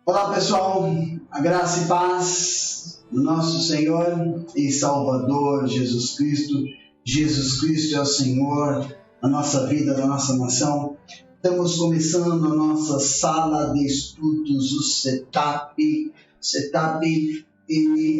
Olá pessoal, a graça e paz do nosso Senhor e Salvador Jesus Cristo. Jesus Cristo é o Senhor da nossa vida, da nossa nação. Estamos começando a nossa sala de estudos, o Setup. Setup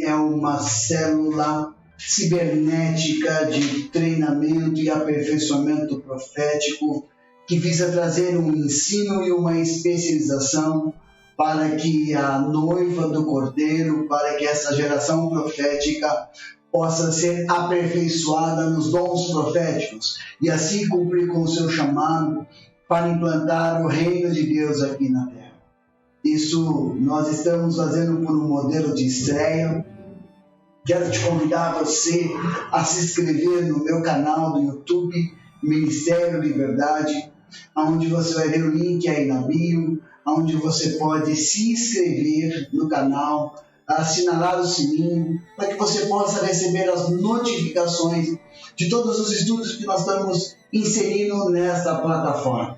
é uma célula cibernética de treinamento e aperfeiçoamento profético que visa trazer um ensino e uma especialização para que a noiva do Cordeiro, para que essa geração profética possa ser aperfeiçoada nos dons proféticos e assim cumprir com o seu chamado para implantar o reino de Deus aqui na terra. Isso nós estamos fazendo por um modelo de estreia. Quero te convidar você a se inscrever no meu canal do YouTube, Ministério Liberdade, onde você vai ver o link aí na bio, onde você pode se inscrever no canal, assinalar o sininho, para que você possa receber as notificações de todos os estudos que nós estamos inserindo nesta plataforma.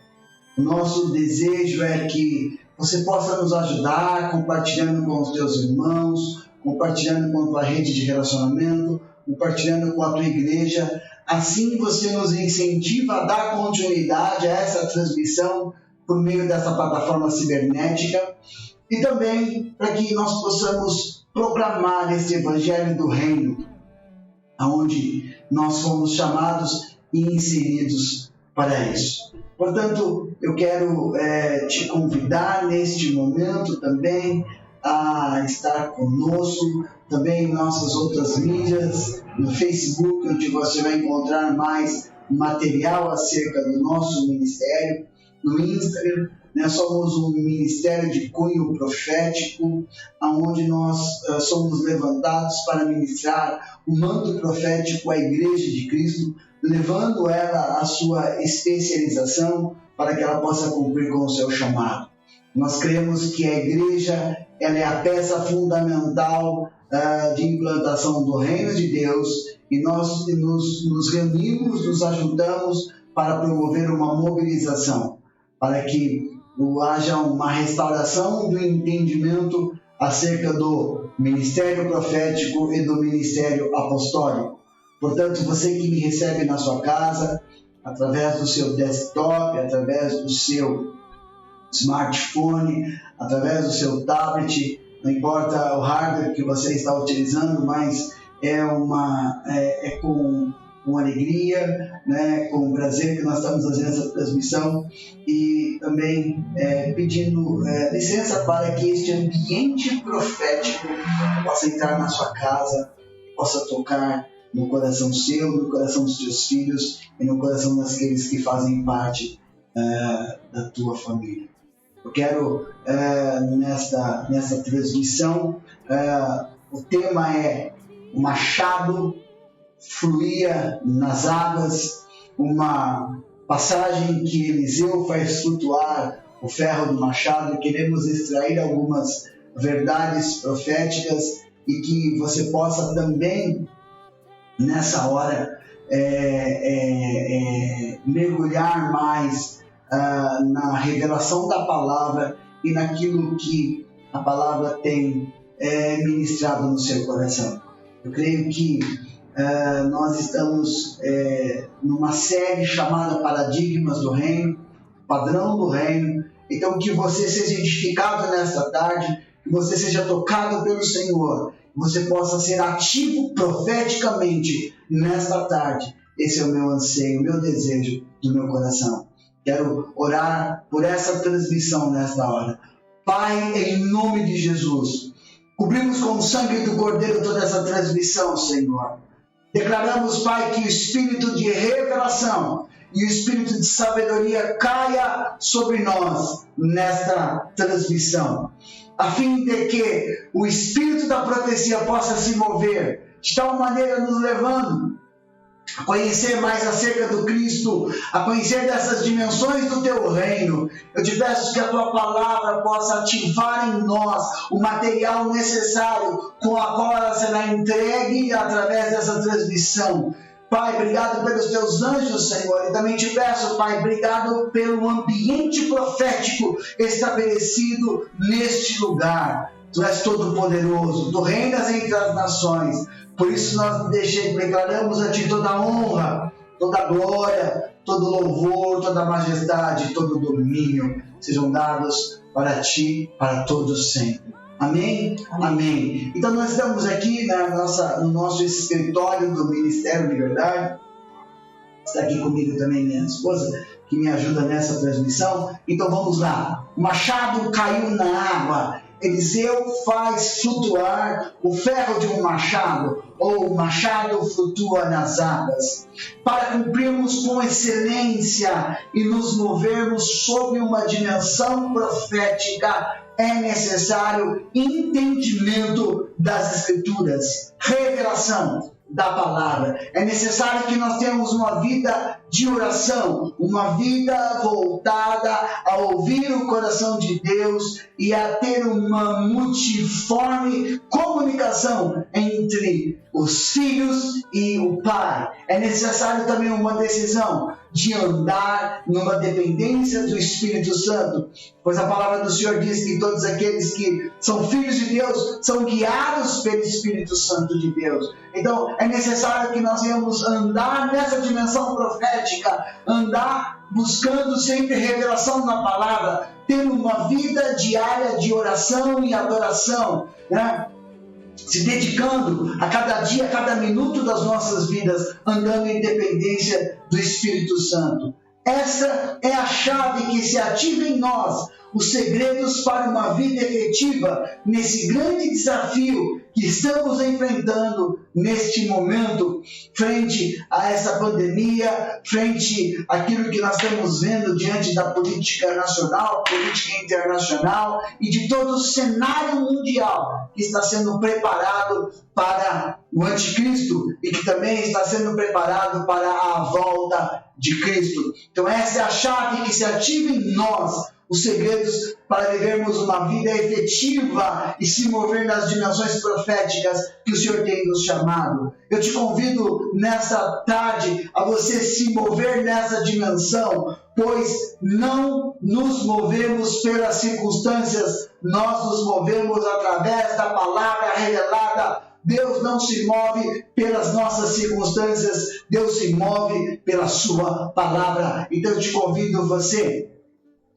O nosso desejo é que você possa nos ajudar compartilhando com os teus irmãos, compartilhando com a tua rede de relacionamento, compartilhando com a tua igreja. Assim você nos incentiva a dar continuidade a essa transmissão por meio dessa plataforma cibernética e também para que nós possamos proclamar este evangelho do reino, aonde nós fomos chamados e inseridos para isso. Portanto, eu quero te convidar neste momento também a estar conosco, também em nossas outras mídias, no Facebook, onde você vai encontrar mais material acerca do nosso ministério. No Instagram, nós somos um ministério de cunho profético, onde nós somos levantados para ministrar o manto profético à Igreja de Cristo, levando ela à sua especialização para que ela possa cumprir com o seu chamado. Nós cremos que a Igreja ela é a peça fundamental de implantação do reino de Deus e nós nos reunimos, nos ajuntamos para promover uma mobilização, para que haja uma restauração do entendimento acerca do ministério profético e do ministério apostólico. Portanto, você que me recebe na sua casa, através do seu desktop, através do seu smartphone, através do seu tablet, não importa o hardware que você está utilizando, mas é com alegria, né, com prazer que nós estamos fazendo essa transmissão e também pedindo licença para que este ambiente profético possa entrar na sua casa, possa tocar no coração seu, no coração dos teus filhos e no coração daqueles que fazem parte da tua família. Eu quero, nesta transmissão, o tema é o machado fluía nas águas, uma passagem que Eliseu faz flutuar o ferro do machado. Queremos extrair algumas verdades proféticas e que você possa também, nessa hora, mergulhar mais na revelação da palavra e naquilo que a palavra tem ministrado no seu coração. Eu creio que nós estamos numa série chamada Paradigmas do Reino, Padrão do Reino. Então, que você seja edificado nesta tarde, que você seja tocado pelo Senhor, que você possa ser ativo profeticamente nesta tarde. Esse é o meu anseio, o meu desejo do meu coração. Quero orar por essa transmissão nesta hora. Pai, em nome de Jesus, cobrimos com o sangue do Cordeiro toda essa transmissão, Senhor. Declaramos, Pai, que o espírito de revelação e o espírito de sabedoria caia sobre nós nesta transmissão, a fim de que o espírito da profecia possa se mover, de tal maneira nos levando a conhecer mais acerca do Cristo, a conhecer dessas dimensões do Teu reino. Eu te peço que a Tua palavra possa ativar em nós o material necessário com a qual ela será entregue através dessa transmissão. Pai, obrigado pelos teus anjos, Senhor, e também te peço, Pai, obrigado pelo ambiente profético estabelecido neste lugar. Tu és todo-poderoso, tu reinas entre as nações, por isso nós declaramos a Ti toda a honra, toda a glória, todo louvor, toda a majestade, todo o domínio sejam dados para Ti, para todos sempre. Amém? Amém? Amém. Então nós estamos aqui no nosso escritório do Ministério de Verdade. Está aqui comigo também minha esposa, que me ajuda nessa transmissão. Então vamos lá. O machado caiu na água. Eliseu faz flutuar o ferro de um machado, ou o machado flutua nas águas, para cumprirmos com excelência e nos movermos sob uma dimensão profética. É necessário entendimento das Escrituras, revelação da palavra. É necessário que nós tenhamos uma vida de oração, uma vida voltada a ouvir o coração de Deus e a ter uma multiforme comunicação entre os filhos e o Pai. É necessário também uma decisão de andar numa dependência do Espírito Santo, pois a palavra do Senhor diz que todos aqueles que são filhos de Deus são guiados pelo Espírito Santo de Deus. Então é necessário que nós venhamos andar nessa dimensão profética, andar buscando sempre revelação na palavra, tendo uma vida diária de oração e adoração, né? Se dedicando a cada dia, a cada minuto das nossas vidas, andando em dependência do Espírito Santo. Essa é a chave que se ativa em nós, os segredos para uma vida efetiva nesse grande desafio que estamos enfrentando neste momento, frente a essa pandemia, frente àquilo que nós estamos vendo diante da política nacional, política internacional e de todo o cenário mundial que está sendo preparado para o anticristo e que também está sendo preparado para a volta de Cristo. Então essa é a chave que se ativa em nós, os segredos para vivermos uma vida efetiva e se mover nas dimensões proféticas que o Senhor tem nos chamado. Eu te convido nessa tarde a você se mover nessa dimensão, pois não nos movemos pelas circunstâncias, nós nos movemos através da palavra revelada. Deus não se move pelas nossas circunstâncias, Deus se move pela sua palavra. Então eu te convido você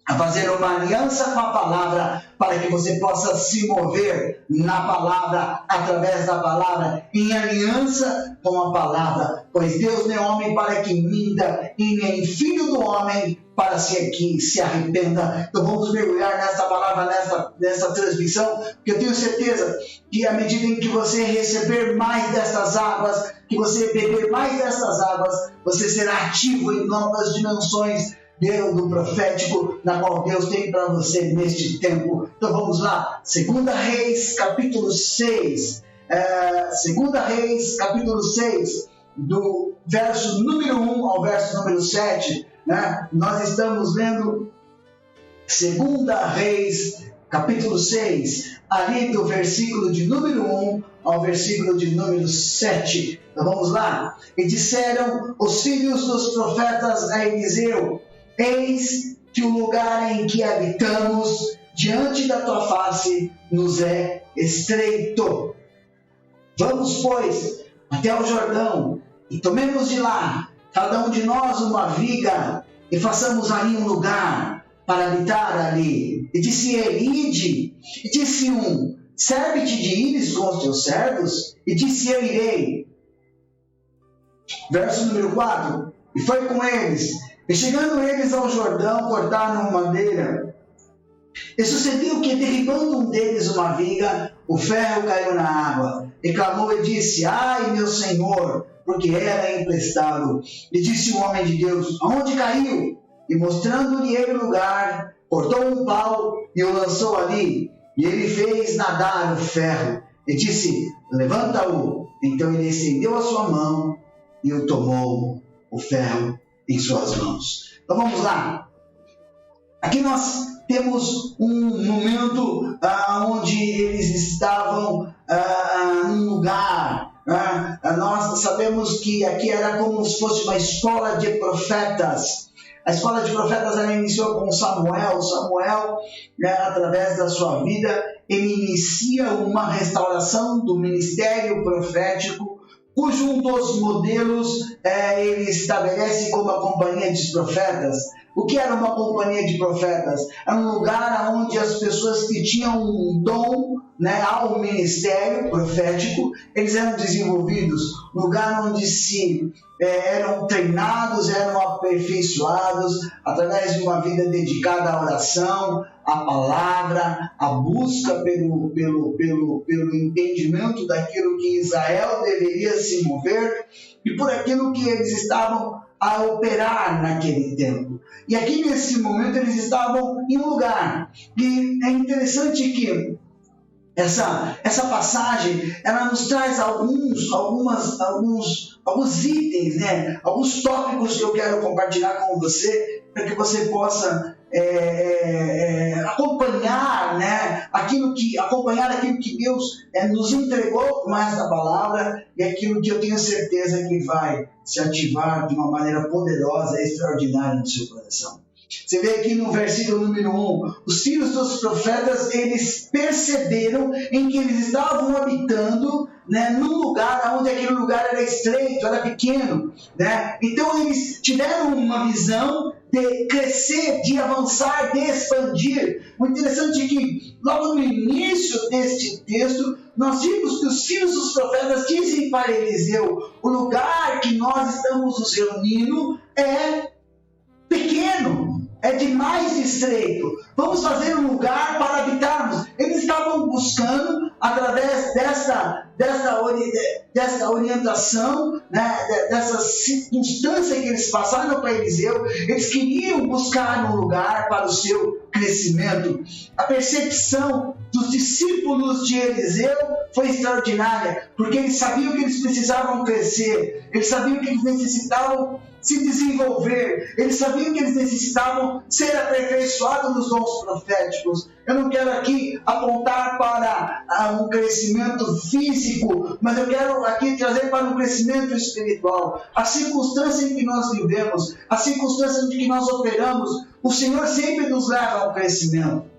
a fazer uma aliança com a palavra, para que você possa se mover na palavra, através da palavra, em aliança com a palavra, pois Deus não é homem para que minta, e nem filho do homem para que se arrependa. Então vamos mergulhar nessa palavra, nessa transmissão, porque eu tenho certeza que à medida em que você receber mais dessas águas, que você beber mais dessas águas, você será ativo em novas dimensões do profético, na qual Deus tem para você neste tempo. Então vamos lá, 2 Reis capítulo 6, 2 Reis capítulo 6, do verso número 1 ao verso número 7, né? Nós estamos lendo 2 Reis capítulo 6, ali do versículo de número 1 ao versículo de número 7. Então vamos lá. E disseram os filhos dos profetas a Eliseu: eis que o lugar em que habitamos diante da tua face nos é estreito. Vamos, pois, até o Jordão e tomemos de lá, cada um de nós, uma viga, e façamos ali um lugar para habitar ali. E disse ele: ide. E disse um: serve-te de ires com os teus servos? E disse: eu irei. Verso número 4. E foi com eles. E chegando eles ao Jordão, cortaram madeira. E sucedeu que, derribando um deles uma viga, o ferro caiu na água. E clamou e disse: ai, meu senhor, porque era emprestado. E disse o homem de Deus: aonde caiu? E mostrando-lhe ele o lugar, cortou um pau e o lançou ali. E ele fez nadar o ferro. E disse: levanta-o. Então ele estendeu a sua mão e o tomou, o ferro, em suas mãos. Então vamos lá. Aqui nós temos um momento onde eles estavam num lugar Nós sabemos que aqui era como se fosse uma escola de profetas. A escola de profetas ela iniciou com Samuel. Samuel, através da sua vida, ele inicia uma restauração do ministério profético, cujo um dos modelos ele estabelece como a companhia de profetas. O que era uma companhia de profetas? Era um lugar onde as pessoas que tinham um dom, ao ministério profético, eles eram desenvolvidos. Um lugar onde eram treinados, eram aperfeiçoados através de uma vida dedicada à oração, à palavra, à busca pelo entendimento daquilo que Israel deveria se mover e por aquilo que eles estavam a operar naquele tempo. E aqui nesse momento eles estavam em um lugar. E é interessante que essa passagem ela nos traz alguns itens, alguns tópicos que eu quero compartilhar com você para que você possa acompanhar aquilo que Deus nos entregou mais da palavra e aquilo que eu tenho certeza que vai se ativar de uma maneira poderosa e extraordinária no seu coração. Você vê aqui no versículo número 1, os filhos dos profetas, eles perceberam em que eles estavam habitando num lugar onde aquele lugar era estreito, era pequeno. Então eles tiveram uma visão de crescer, de avançar, de expandir. O interessante é que logo no início deste texto, nós vimos que os filhos dos profetas dizem para Eliseu: o lugar que nós estamos nos reunindo é pequeno, é demais estreito. Vamos fazer um lugar para habitarmos. Eles estavam buscando, através dessa orientação, dessa circunstância que eles passaram para Eliseu, eles queriam buscar um lugar para o seu crescimento. A percepção dos discípulos de Eliseu foi extraordinária, porque eles sabiam que eles precisavam crescer, eles sabiam que eles necessitavam se desenvolver, eles sabiam que eles necessitavam ser aperfeiçoados nos dons proféticos. Eu não quero aqui apontar para um crescimento físico, mas eu quero aqui trazer para um crescimento espiritual. A circunstância em que nós vivemos, a circunstância em que nós operamos, o Senhor sempre nos leva ao crescimento.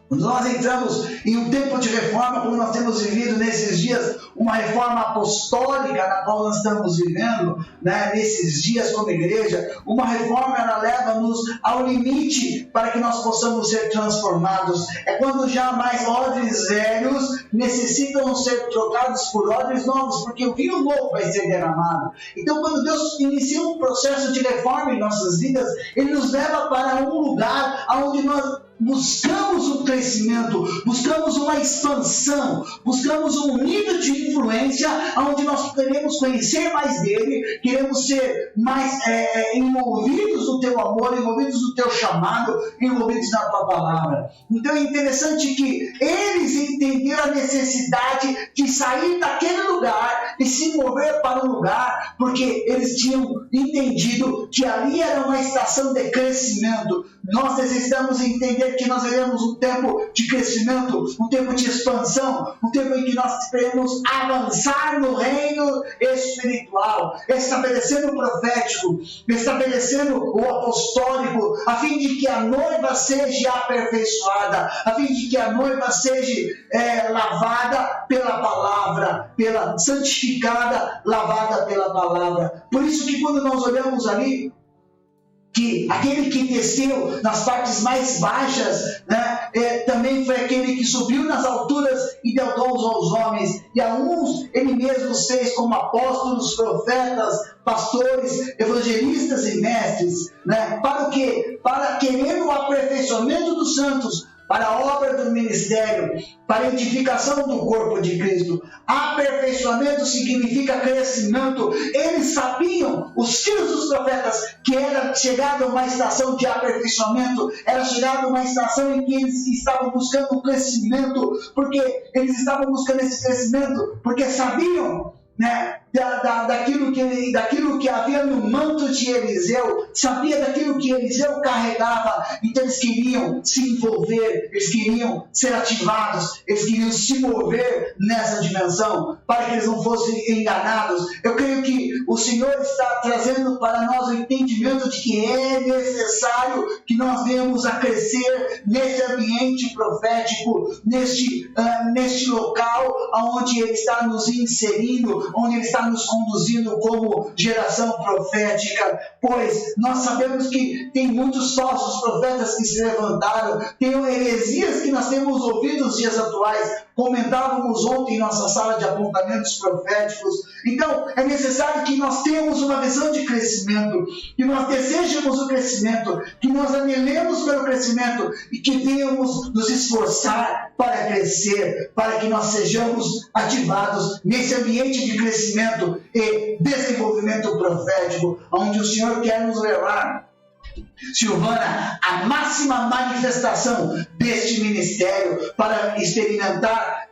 Quando nós entramos em um tempo de reforma, como nós temos vivido nesses dias, uma reforma apostólica na qual nós estamos vivendo, nesses dias como igreja, uma reforma ela leva-nos ao limite para que nós possamos ser transformados. É quando já mais odres velhos necessitam ser trocados por odres novos, porque o vinho novo vai ser derramado. Então, quando Deus inicia um processo de reforma em nossas vidas, Ele nos leva para um lugar onde nós buscamos um crescimento, buscamos uma expansão, buscamos um nível de influência onde nós queremos conhecer mais dele, queremos ser mais envolvidos no teu amor, envolvidos no teu chamado, envolvidos na tua palavra. Então é interessante que eles entenderam a necessidade de sair daquele lugar e se mover para um lugar, porque eles tinham entendido que ali era uma estação de crescimento. Nós necessitamos entender que nós vivemos um tempo de crescimento, um tempo de expansão, um tempo em que nós queremos avançar no reino espiritual, estabelecendo o profético, estabelecendo o apostólico, a fim de que a noiva seja aperfeiçoada, a fim de que a noiva seja lavada pela palavra, santificada, lavada pela palavra. Por isso que quando nós olhamos ali, que aquele que desceu nas partes mais baixas, também foi aquele que subiu nas alturas e deu dons aos homens. E a uns ele mesmo fez como apóstolos, profetas, pastores, evangelistas e mestres. Para o quê? Para querer o aperfeiçoamento dos santos, para a obra do ministério, para a edificação do corpo de Cristo. Aperfeiçoamento significa crescimento. Eles sabiam, os filhos dos profetas, que era chegado a uma estação de aperfeiçoamento, era chegado a uma estação em que eles estavam buscando um crescimento, porque eles estavam buscando esse crescimento, porque sabiam daquilo que havia no manto de Eliseu, sabia daquilo que Eliseu carregava. Então eles queriam se envolver, eles queriam ser ativados, eles queriam se mover nessa dimensão, para que eles não fossem enganados. Eu creio que o Senhor está trazendo para nós o entendimento de que é necessário que nós venhamos a crescer nesse ambiente profético, neste local onde Ele está nos inserindo, onde Ele está nos conduzindo como geração profética, pois nós sabemos que tem muitos falsos profetas que se levantaram, tem heresias que nós temos ouvido nos dias atuais. Comentávamos ontem em nossa sala de apontamentos proféticos. Então é necessário que nós tenhamos uma visão de crescimento, que nós desejemos o crescimento, que nós anelemos pelo crescimento e que venhamos nos esforçar para crescer, para que nós sejamos ativados nesse ambiente de crescimento e desenvolvimento profético, onde o Senhor quer nos levar, Silvana, a máxima manifestação deste ministério, para experimentar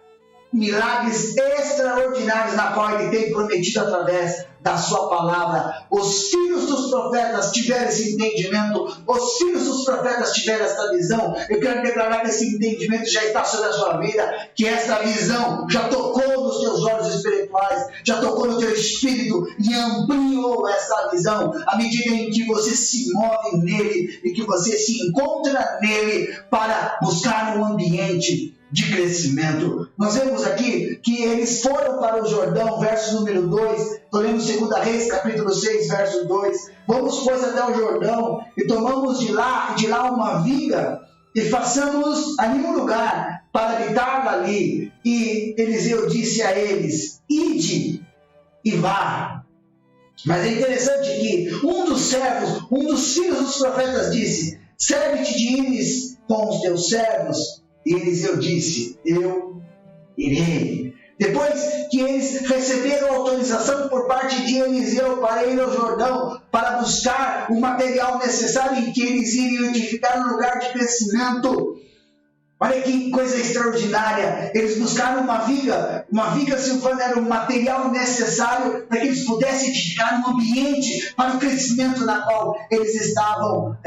milagres extraordinários na qual Ele tem prometido através da sua palavra. Os filhos dos profetas tiveram esse entendimento, os filhos dos profetas tiveram essa visão. Eu quero declarar que esse entendimento já está sobre a sua vida, que essa visão já tocou nos teus olhos espirituais, já tocou no teu espírito e ampliou essa visão à medida em que você se move nele e que você se encontra nele para buscar um ambiente de crescimento. Nós vemos aqui que eles foram para o Jordão, verso número 2, estou lendo 2 Reis, capítulo 6, verso 2. Vamos, pois, até o Jordão, e tomamos de lá uma viga, e façamos ali um lugar para habitar ali. E Eliseu disse a eles: ide e vá. Mas é interessante que um dos filhos dos profetas disse: serve-te de ires com os teus servos. E Eliseu disse: eu irei. Depois que eles receberam autorização por parte de Eliseu para ir ao Jordão, para buscar o material necessário em que eles iriam edificar um lugar de crescimento, olha que coisa extraordinária. Eles buscaram uma viga, Silvana, era um material necessário para que eles pudessem edificar um ambiente para o crescimento na qual eles estavam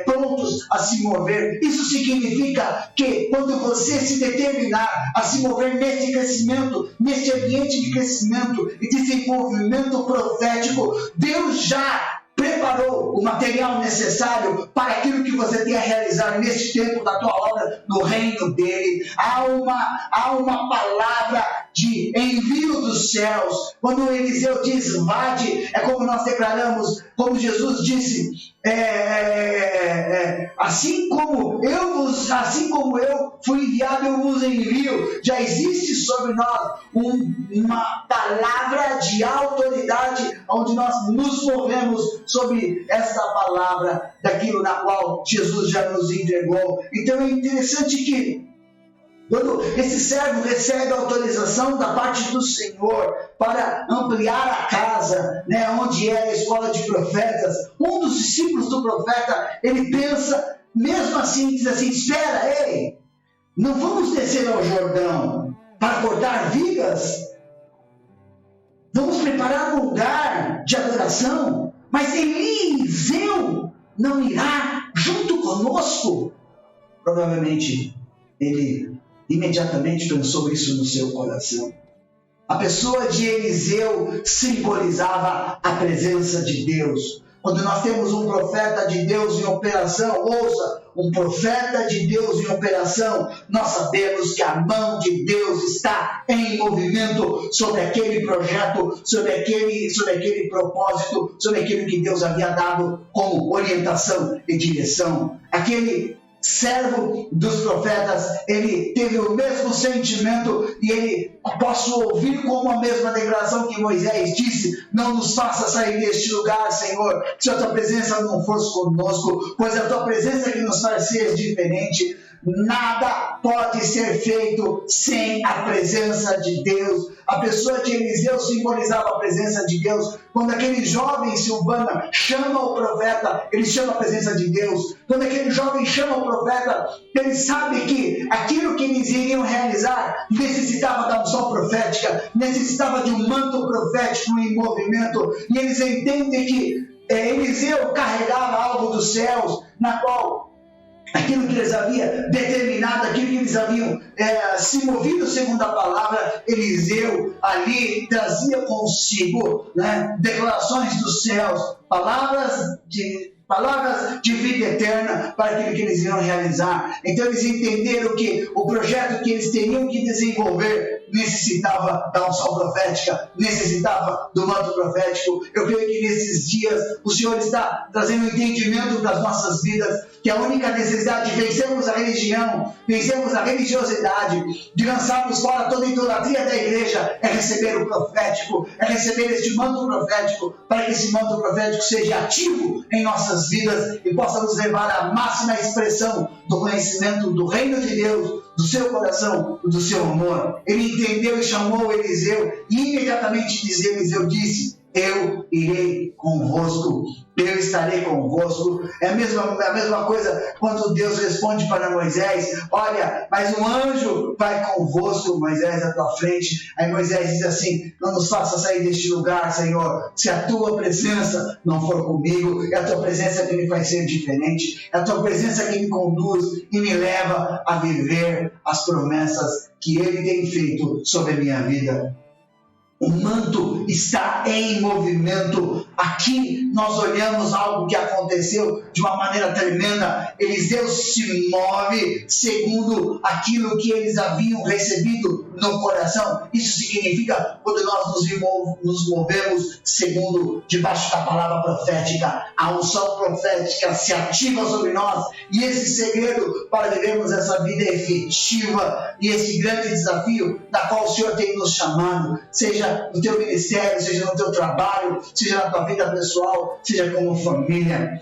prontos a se mover. Isso significa que quando você se determinar a se mover nesse crescimento, nesse ambiente de crescimento e desenvolvimento profético, Deus já preparou o material necessário para aquilo que você tem a realizar neste tempo da tua obra no reino dele. Há uma palavra de envio dos céus. Quando Eliseu diz vade, é como nós declaramos, como Jesus disse, assim como eu fui enviado, eu vos envio. Já existe sobre nós uma palavra de autoridade, onde nós nos movemos sobre essa palavra, daquilo na qual Jesus já nos entregou. Então é interessante que quando esse servo recebe a autorização da parte do Senhor para ampliar a casa, onde é a escola de profetas, um dos discípulos do profeta, ele pensa, mesmo assim, diz assim: espera, ei, não vamos descer ao Jordão para cortar vigas? Vamos preparar um lugar de adoração, mas Eliseu não irá junto conosco? Provavelmente ele imediatamente pensou isso no seu coração. A pessoa de Eliseu simbolizava a presença de Deus. Quando nós temos um profeta de Deus em operação, ouça, um profeta de Deus em operação, nós sabemos que a mão de Deus está em movimento sobre aquele projeto, sobre aquele propósito, sobre aquilo que Deus havia dado como orientação e direção. Aquele servo dos profetas, ele teve o mesmo sentimento, e ele, posso ouvir como a mesma declaração que Moisés disse: não nos faça sair deste lugar, Senhor, se a tua presença não fosse conosco, pois a tua presença que nos faz ser diferente. Nada pode ser feito sem a presença de Deus. A pessoa de Eliseu simbolizava a presença de Deus. Quando aquele jovem, Silvana, chama o profeta, ele chama a presença de Deus. Quando aquele jovem chama o profeta, ele sabe que aquilo que eles iriam realizar necessitava da unção profética, necessitava de um manto profético em movimento. E eles entendem que Eliseu carregava algo dos céus, na qual aquilo que eles haviam determinado, aquilo que eles haviam se movido segundo a palavra, Eliseu ali trazia consigo, né, declarações dos céus, palavras de vida eterna para aquilo que eles iam realizar. Então eles entenderam que o projeto que eles teriam que desenvolver necessitava da unção profética, necessitava do manto profético. Eu creio que nesses dias o Senhor está trazendo entendimento para as nossas vidas, que a única necessidade de vencermos a religião, vencermos a religiosidade, de lançarmos fora toda a idolatria da igreja, é receber o profético, é receber este manto profético, para que esse manto profético seja ativo em nossas vidas e possa nos levar à máxima expressão do conhecimento do reino de Deus, do seu coração, do seu amor. Ele entendeu e chamou Eliseu, e imediatamente Eliseu disse: eu irei convosco, eu estarei convosco. É a mesma coisa quando Deus responde para Moisés: olha, mas um anjo vai convosco, Moisés, à tua frente. Aí Moisés diz assim: não nos faça sair deste lugar, Senhor, se a tua presença não for comigo. É a tua presença que me faz ser diferente, é a tua presença que me conduz e me leva a viver as promessas que Ele tem feito sobre a minha vida. O manto está em movimento. Aqui nós olhamos algo que aconteceu de uma maneira tremenda. Eliseu se move segundo aquilo que eles haviam recebido no coração. Isso significa quando nós nos movemos segundo, debaixo da palavra profética, a unção profética se ativa sobre nós. E esse segredo para vivermos essa vida efetiva e esse grande desafio da qual o Senhor tem nos chamado, seja no teu ministério, seja no teu trabalho, seja na tua vida pessoal, seja como família.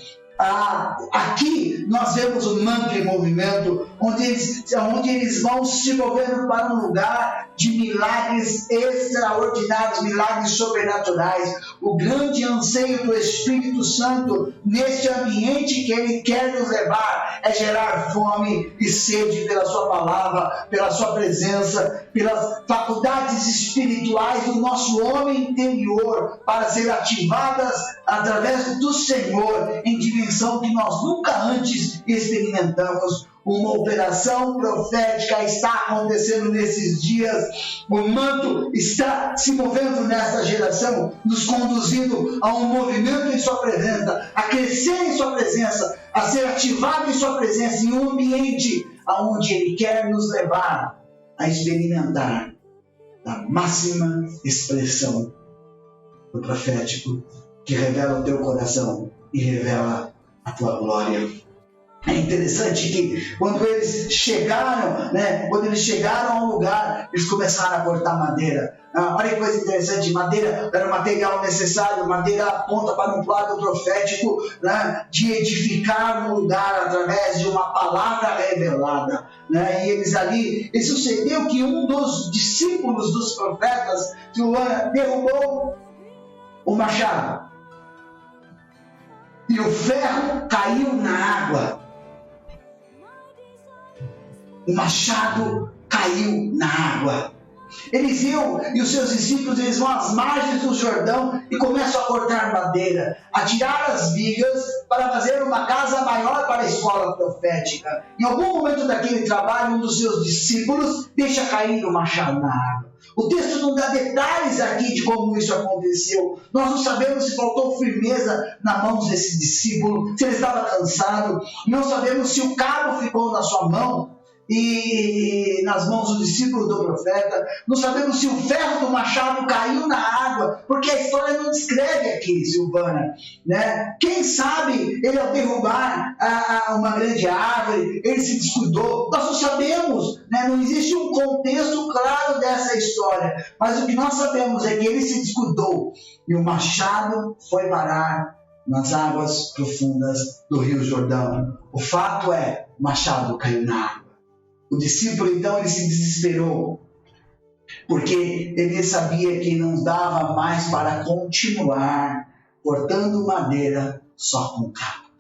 Aqui nós vemos o manto em movimento, onde eles vão se movendo para um lugar de milagres extraordinários, milagres sobrenaturais. O grande anseio do Espírito Santo neste ambiente que Ele quer nos levar é gerar fome e sede pela sua palavra, pela sua presença, pelas faculdades espirituais do nosso homem interior, para ser ativadas através do Senhor em dimensão que nós nunca antes experimentamos. Uma operação profética está acontecendo nesses dias. O manto está se movendo nesta geração, nos conduzindo a um movimento em sua presença, a crescer em sua presença, a ser ativado em sua presença, em um ambiente aonde Ele quer nos levar a experimentar a máxima expressão do profético, que revela o teu coração e revela a tua glória. É interessante que quando eles chegaram ao lugar, eles começaram a cortar madeira. Olha que coisa interessante, madeira era o material necessário, madeira aponta para um quadro profético, né, de edificar um lugar através de uma palavra revelada. Né? E sucedeu que um dos discípulos dos profetas, derrubou o machado. E o ferro caiu na água. O machado caiu na água. Eliseu e os seus discípulos, eles vão às margens do Jordão e começam a cortar madeira, a tirar as vigas para fazer uma casa maior para a escola profética. Em algum momento daquele trabalho, um dos seus discípulos deixa cair o machado na água. O texto não dá detalhes aqui de como isso aconteceu. Nós não sabemos se faltou firmeza nas mãos desse discípulo, se ele estava cansado. Não sabemos se o cabo ficou na sua mão e nas mãos do discípulo do profeta. Não sabemos se o ferro do machado caiu na água, porque a história não descreve aqui, Silvana, né? Quem sabe ele, ao derrubar uma grande árvore, ele se descuidou. Nós não sabemos, né? Não existe um contexto claro dessa história, mas o que nós sabemos é que ele se descuidou e o machado foi parar nas águas profundas do Rio Jordão. O fato é, o machado caiu na água. O discípulo, então, ele se desesperou, porque ele sabia que não dava mais para continuar cortando madeira só com cabo.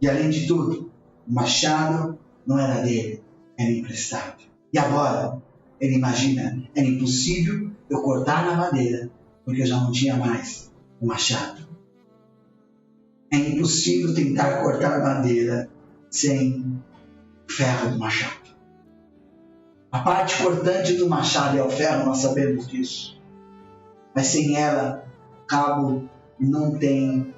E além de tudo, o machado não era dele, era emprestado. E agora, ele imagina, era impossível eu cortar na madeira, porque eu já não tinha mais o machado. É impossível tentar cortar madeira sem ferro do machado. A parte cortante do machado é o ferro, nós sabemos disso. Mas sem ela, o cabo não tem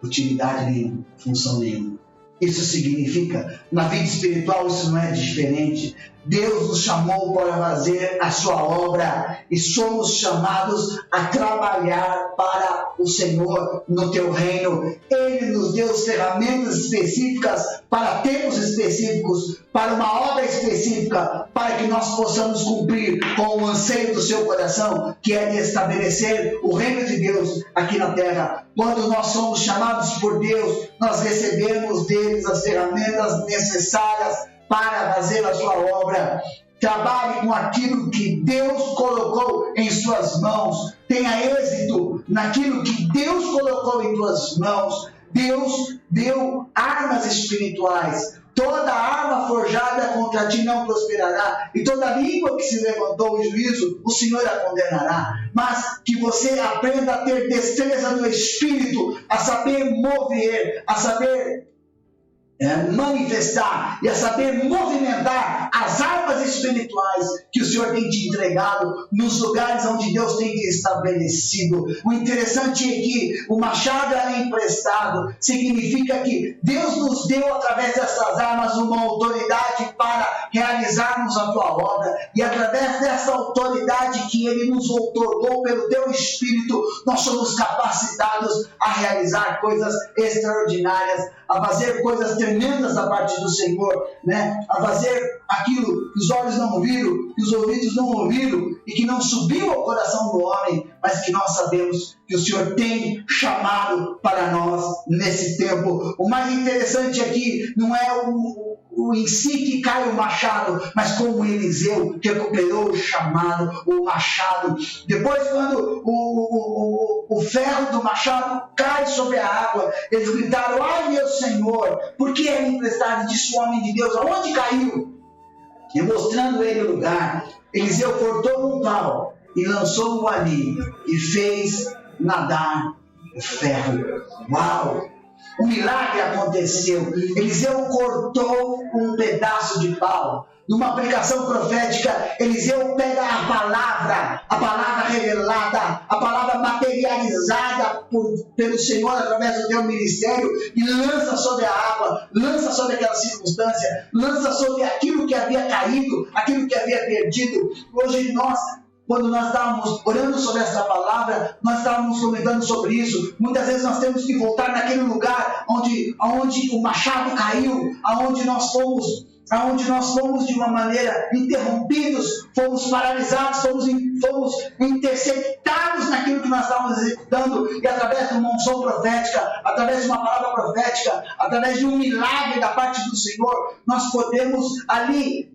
utilidade nenhuma, função nenhuma. Isso significa, na vida espiritual isso não é diferente. Deus nos chamou para fazer a sua obra e somos chamados a trabalhar para o Senhor no teu reino. Ele nos deu ferramentas específicas para tempos específicos, para uma obra específica, para que nós possamos cumprir com o anseio do seu coração, que é de estabelecer o reino de Deus aqui na terra. Quando nós somos chamados por Deus, nós recebemos deles as ferramentas necessárias para fazer a sua obra. Trabalhe com aquilo que Deus colocou em suas mãos. Tenha êxito naquilo que Deus colocou em tuas mãos. Deus deu armas espirituais. Toda arma forjada contra ti não prosperará, e toda língua que se levantou em juízo, o Senhor a condenará. Mas que você aprenda a ter destreza no Espírito, a saber mover, a saber manifestar e a saber movimentar as armas espirituais que o Senhor tem te entregado nos lugares onde Deus tem te estabelecido. O interessante é que o machado era emprestado, significa que Deus nos deu através dessas armas uma autoridade para realizarmos a tua obra, e através dessa autoridade que Ele nos outorgou pelo teu Espírito, nós somos capacitados a realizar coisas extraordinárias, a fazer coisas tremendas da parte do Senhor, né? A fazer aquilo que os olhos não viram, que os ouvidos não ouviram e que não subiu ao coração do homem, mas que nós sabemos que o Senhor tem chamado para nós nesse tempo. O mais interessante aqui não é o em si que cai o machado, mas como Eliseu recuperou o chamado, o machado. Depois, quando o ferro do machado cai sobre a água, eles gritaram: ai meu Senhor, por que é emprestado? Disse o homem de Deus: aonde caiu? E mostrando ele o lugar, Eliseu cortou um pau e lançou-o ali e fez nadar o ferro. Uau! Um milagre aconteceu. Eliseu cortou um pedaço de pau. Numa pregação profética, Eliseu pega a palavra revelada, a palavra materializada pelo Senhor através do teu ministério, e lança sobre a água, lança sobre aquela circunstância, lança sobre aquilo que havia caído, aquilo que havia perdido. Hoje quando nós estávamos orando sobre essa palavra, nós estávamos comentando sobre isso. Muitas vezes nós temos que voltar naquele lugar onde o machado caiu, aonde nós fomos de uma maneira interrompidos, fomos paralisados, fomos interceptados naquilo que nós estávamos executando, e através de uma unção profética, através de uma palavra profética, através de um milagre da parte do Senhor, nós podemos ali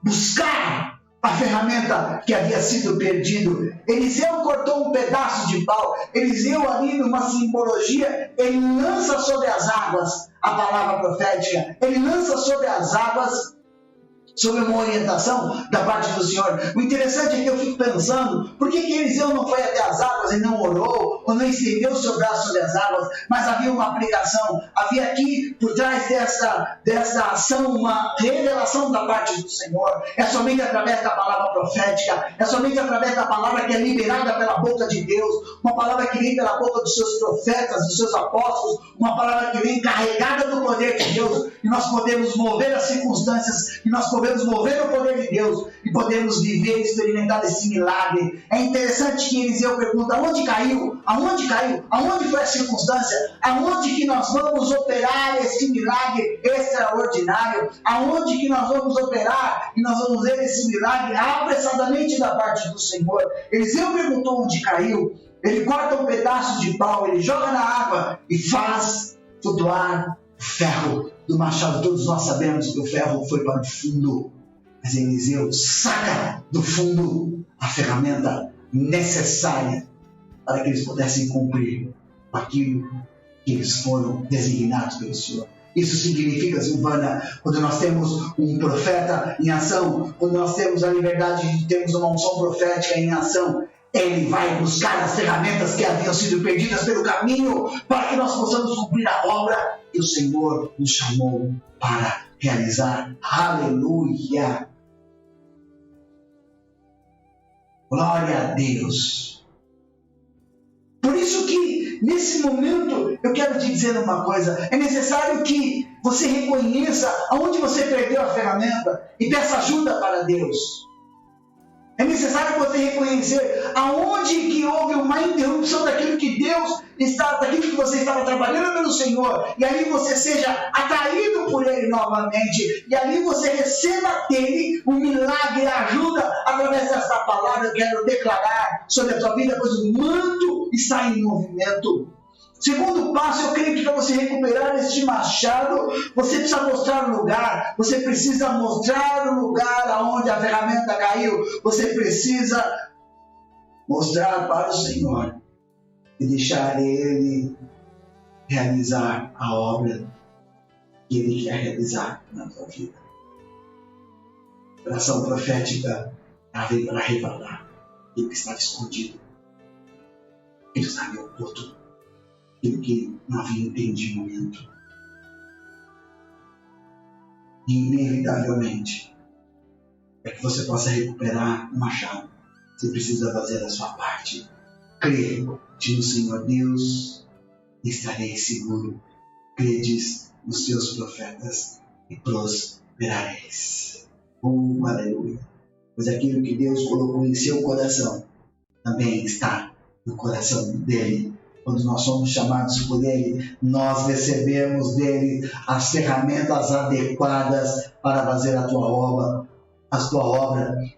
buscar a ferramenta que havia sido perdido. Eliseu cortou um pedaço de pau. Eliseu, ali numa simbologia, ele lança sobre as águas a palavra profética. Ele lança sobre as águas sobre uma orientação da parte do Senhor. O interessante é que eu fico pensando, por que Eliseu não foi até as águas e não orou, ou não estendeu o seu braço sobre as águas? Mas havia uma aplicação, havia aqui por trás dessa ação uma revelação da parte do Senhor. É somente através da palavra profética, é somente através da palavra que é liberada pela boca de Deus, uma palavra que vem pela boca dos seus profetas, dos seus apóstolos, uma palavra que vem carregada do poder de Deus, e nós podemos mover as circunstâncias, e nós podemos mover o poder de Deus e podemos viver e experimentar esse milagre. É interessante que Eliseu pergunta: aonde caiu? Aonde caiu? Aonde foi a circunstância? Aonde que nós vamos operar esse milagre extraordinário? Aonde que nós vamos operar e nós vamos ver esse milagre apressadamente da parte do Senhor? Eliseu perguntou onde caiu. Ele corta um pedaço de pau, ele joga na água e faz flutuar o ferro. do machado, todos nós sabemos que o ferro foi para o fundo, mas Eliseu saca do fundo a ferramenta necessária para que eles pudessem cumprir aquilo que eles foram designados pelo Senhor. Isso significa, Silvana, quando nós temos um profeta em ação, quando nós temos a liberdade de termos uma unção profética em ação, ele vai buscar as ferramentas que haviam sido perdidas pelo caminho para que nós possamos cumprir a obra que o Senhor nos chamou para realizar. Aleluia! Glória a Deus! Por isso que, nesse momento, eu quero te dizer uma coisa. É necessário que você reconheça aonde você perdeu a ferramenta e peça ajuda para Deus. É necessário você reconhecer aonde que houve uma interrupção daquilo que daquilo que você estava trabalhando pelo Senhor, e ali você seja atraído por Ele novamente, e ali você receba dele um milagre, ajuda, através desta palavra. Eu quero declarar sobre a tua vida, pois o manto está em movimento. Segundo passo, eu creio que para você recuperar este machado, você precisa mostrar o lugar. Você precisa mostrar o lugar onde a ferramenta caiu. Você precisa mostrar para o Senhor e deixar Ele realizar a obra que Ele quer realizar na tua vida. A oração profética vem para revelar aquilo que estava escondido, aquilo que estava oculto, aquilo que não havia entendimento. E inevitavelmente, para que você possa recuperar o machado, você precisa fazer a sua parte. Crê no Senhor Deus e estarei seguro. Credes nos seus profetas e prosperareis. Aleluia! Pois aquilo que Deus colocou em seu coração também está no coração dele. Quando nós somos chamados por Ele, nós recebemos dele as ferramentas adequadas para fazer a tua obra.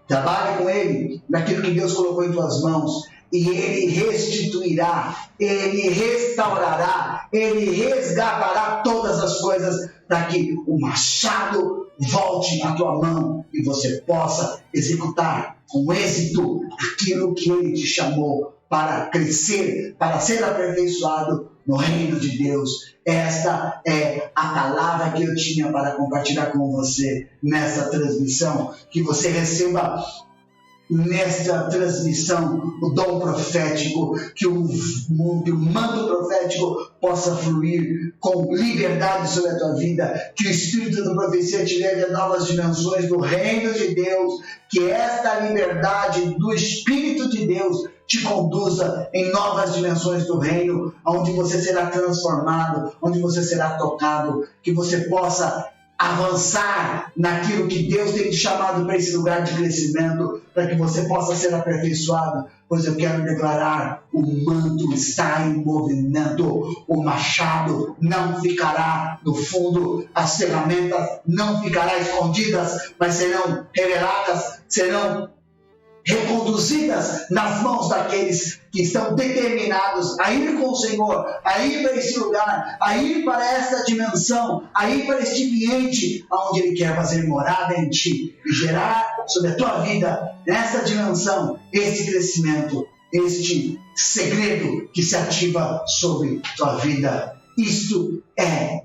Trabalhe com Ele naquilo que Deus colocou em tuas mãos, e Ele restituirá, Ele restaurará, Ele resgatará todas as coisas para que o machado volte à tua mão e você possa executar com êxito aquilo que Ele te chamou para crescer, para ser aperfeiçoado no reino de Deus. Esta é a palavra que eu tinha para compartilhar com você nessa transmissão. Que você receba nesta transmissão o dom profético, que o manto profético possa fluir com liberdade sobre a tua vida, que o Espírito da profecia te leve a novas dimensões do reino de Deus, que esta liberdade do Espírito de Deus te conduza em novas dimensões do reino, onde você será transformado, onde você será tocado, que você possa avançar naquilo que Deus tem te chamado para esse lugar de crescimento, para que você possa ser aperfeiçoado, pois eu quero declarar: o manto está em movimento, o machado não ficará no fundo, as ferramentas não ficarão escondidas, mas serão reveladas, serão reconduzidas nas mãos daqueles que estão determinados a ir com o Senhor, a ir para esse lugar, a ir para esta dimensão, a ir para este ambiente onde Ele quer fazer morada em ti e gerar sobre a tua vida, nesta dimensão, este crescimento, este segredo que se ativa sobre a tua vida. Isto é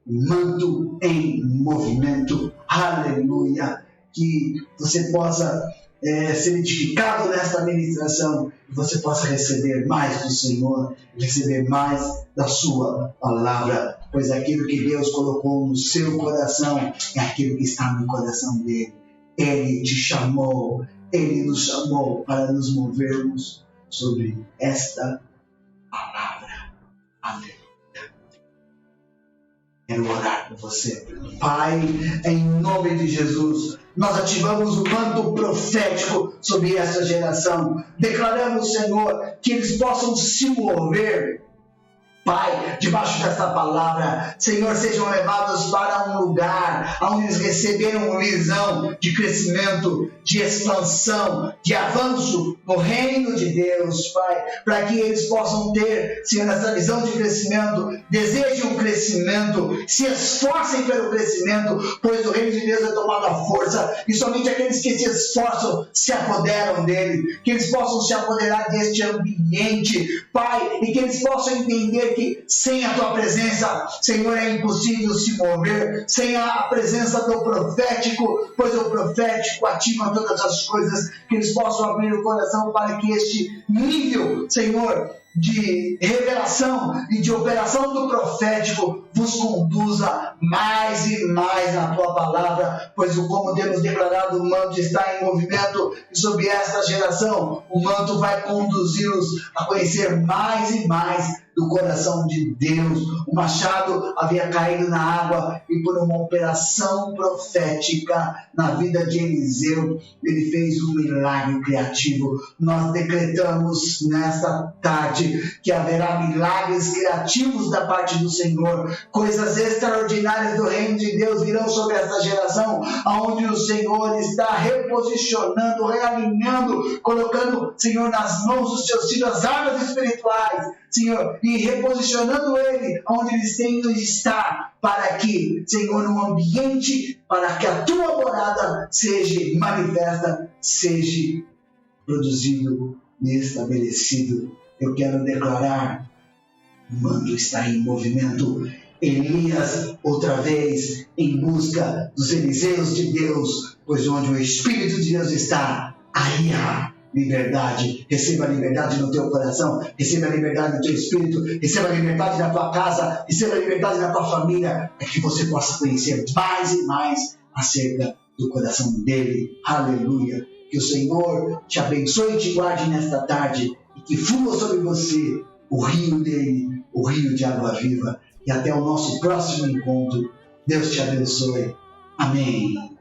manto em movimento. Aleluia! Que você possa ser edificado nesta ministração, e você possa receber mais do Senhor, receber mais da sua palavra, pois aquilo que Deus colocou no seu coração é aquilo que está no coração dele. Ele te chamou, Ele nos chamou para nos movermos sobre esta palavra. Amém. Quero orar por você. Pai, em nome de Jesus, nós ativamos o manto profético sobre essa geração. Declaramos, Senhor, que eles possam se mover Pai, debaixo desta palavra, Senhor, sejam levados para um lugar onde eles receberam uma visão de crescimento, de expansão, de avanço no reino de Deus, Pai, para que eles possam ter, Senhor, essa visão de crescimento, desejem um crescimento, se esforcem pelo crescimento, pois o reino de Deus é tomado à força, e somente aqueles que se esforçam se apoderam dele, que eles possam se apoderar deste ambiente, Pai, e que eles possam entender que sem a tua presença, Senhor, é impossível se mover, sem a presença do profético, pois o profético ativa todas as coisas, que eles possam abrir o coração para que este nível, Senhor, de revelação e de operação do profético vos conduza mais e mais na tua palavra, pois como temos declarado, o manto está em movimento e sobre esta geração o manto vai conduzi-los a conhecer mais e mais do coração de Deus. O machado havia caído na água e por uma operação profética na vida de Eliseu, ele fez um milagre criativo. Nós decretamos nesta tarde que haverá milagres criativos da parte do Senhor, coisas extraordinárias do reino de Deus virão sobre esta geração, onde o Senhor está reposicionando, realinhando, colocando, Senhor, nas mãos dos seus filhos as armas espirituais, Senhor, e reposicionando ele onde eles têm que estar, para que, Senhor, um ambiente, para que a tua morada seja manifesta, seja produzido e estabelecido. Eu quero declarar, o manto está em movimento. Elias, outra vez, em busca dos Eliseus de Deus, pois onde o Espírito de Deus está, aí há liberdade. Receba a liberdade no teu coração, receba a liberdade no teu espírito, receba a liberdade na tua casa, receba a liberdade na tua família, para que você possa conhecer mais e mais acerca do coração dele. Aleluia. Que o Senhor te abençoe e te guarde nesta tarde, e que flua sobre você o rio dele, o rio de água viva. E até o nosso próximo encontro. Deus te abençoe. Amém.